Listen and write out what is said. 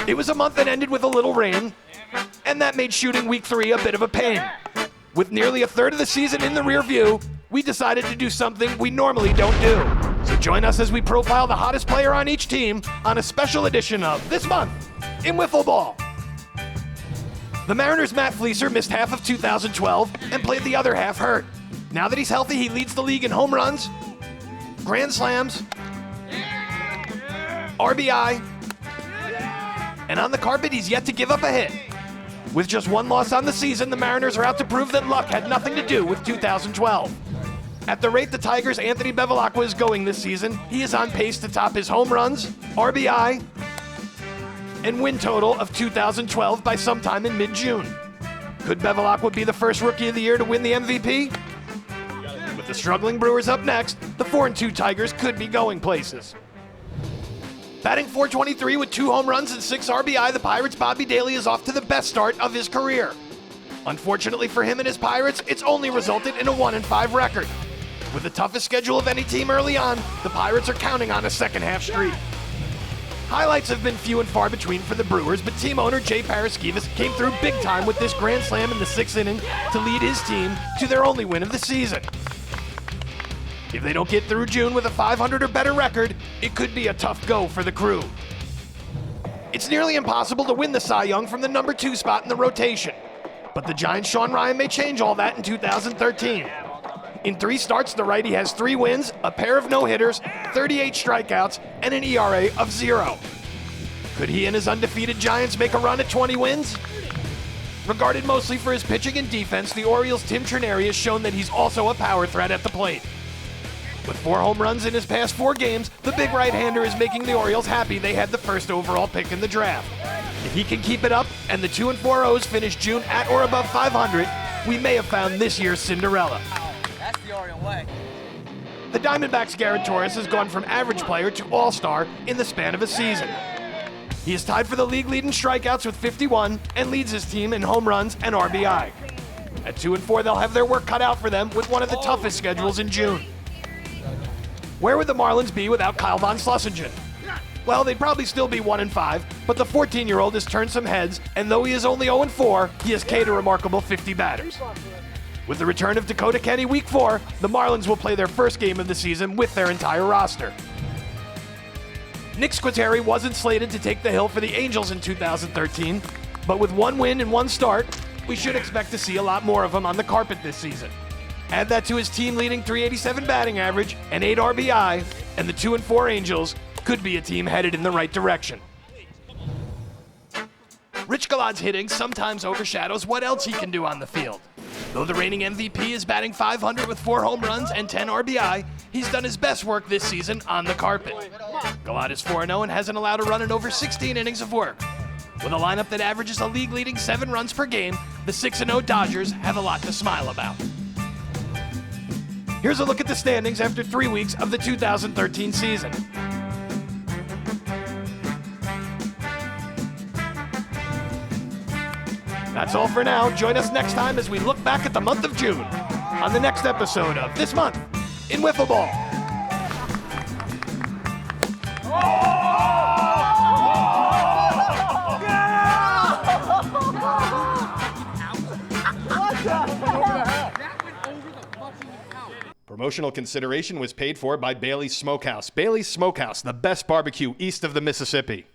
It was a month that ended with a little rain, and that made shooting week 3 a bit of a pain. With nearly a third of the season in the rear view, we decided to do something we normally don't do. So join us as we profile the hottest player on each team on a special edition of This Month in Wiffle Ball. The Mariners' Matt Fleeser missed half of 2012 and played the other half hurt. Now that he's healthy, he leads the league in home runs, grand slams, RBI, and on the carpet, he's yet to give up a hit. With just one loss on the season, the Mariners are out to prove that luck had nothing to do with 2012. At the rate the Tigers' Anthony Bevilacqua is going this season, he is on pace to top his home runs, RBI, and win total of 2012 by sometime in mid-June. Could Bevilacqua be the first Rookie of the Year to win the MVP? With the struggling Brewers up next, the 4-2 Tigers could be going places. Batting .423 with 2 home runs and 6 RBI, the Pirates' Bobby Daly is off to the best start of his career. Unfortunately for him and his Pirates, it's only resulted in a 1-5 record. With the toughest schedule of any team early on, the Pirates are counting on a second-half streak. Highlights have been few and far between for the Brewers, but team owner Jay Paraskevas came through big time with this grand slam in the 6th inning to lead his team to their only win of the season. If they don't get through June with a .500 or better record, it could be a tough go for the crew. It's nearly impossible to win the Cy Young from the number 2 spot in the rotation, but the Giants' Sean Ryan may change all that in 2013. In 3 starts, the righty has 3 wins, a pair of no-hitters, 38 strikeouts, and an ERA of 0. Could he and his undefeated Giants make a run at 20 wins? Regarded mostly for his pitching and defense, the Orioles' Tim Trineri has shown that he's also a power threat at the plate. With 4 home runs in his past 4 games, the big right-hander is making the Orioles happy they had the first overall pick in the draft. If he can keep it up and the 2-4 O's finish June at or above .500, we may have found this year's Cinderella. That's the Oriole way. The Diamondbacks' Garrett Torres has gone from average player to all-star in the span of a season. He is tied for the league-leading strikeouts with 51 and leads his team in home runs and RBI. At 2-4, they'll have their work cut out for them with one of the toughest schedules in June. Where would the Marlins be without Kyle Von Schlossingen? Well, they'd probably still be 1-5, but the 14-year-old has turned some heads, and though he is only 0-4, he has K'd a remarkable 50 batters. With the return of Dakota Kenny week 4, the Marlins will play their first game of the season with their entire roster. Nick Squitieri wasn't slated to take the hill for the Angels in 2013, but with 1 win and 1 start, we should expect to see a lot more of him on the carpet this season. Add that to his team-leading .387 batting average and 8 RBI, and the 2-4 Angels could be a team headed in the right direction. Rich Galad's hitting sometimes overshadows what else he can do on the field. Though the reigning MVP is batting .500 with 4 home runs and 10 RBI, he's done his best work this season on the carpet. Galad is 4-0 and hasn't allowed a run in over 16 innings of work. With a lineup that averages a league-leading 7 runs per game, the 6-0 Dodgers have a lot to smile about. Here's a look at the standings after 3 weeks of the 2013 season. That's all for now. Join us next time as we look back at the month of June on the next episode of This Month in Wiffle Ball. Promotional consideration was paid for by Bailey's Smokehouse. Bailey's Smokehouse, the best barbecue east of the Mississippi.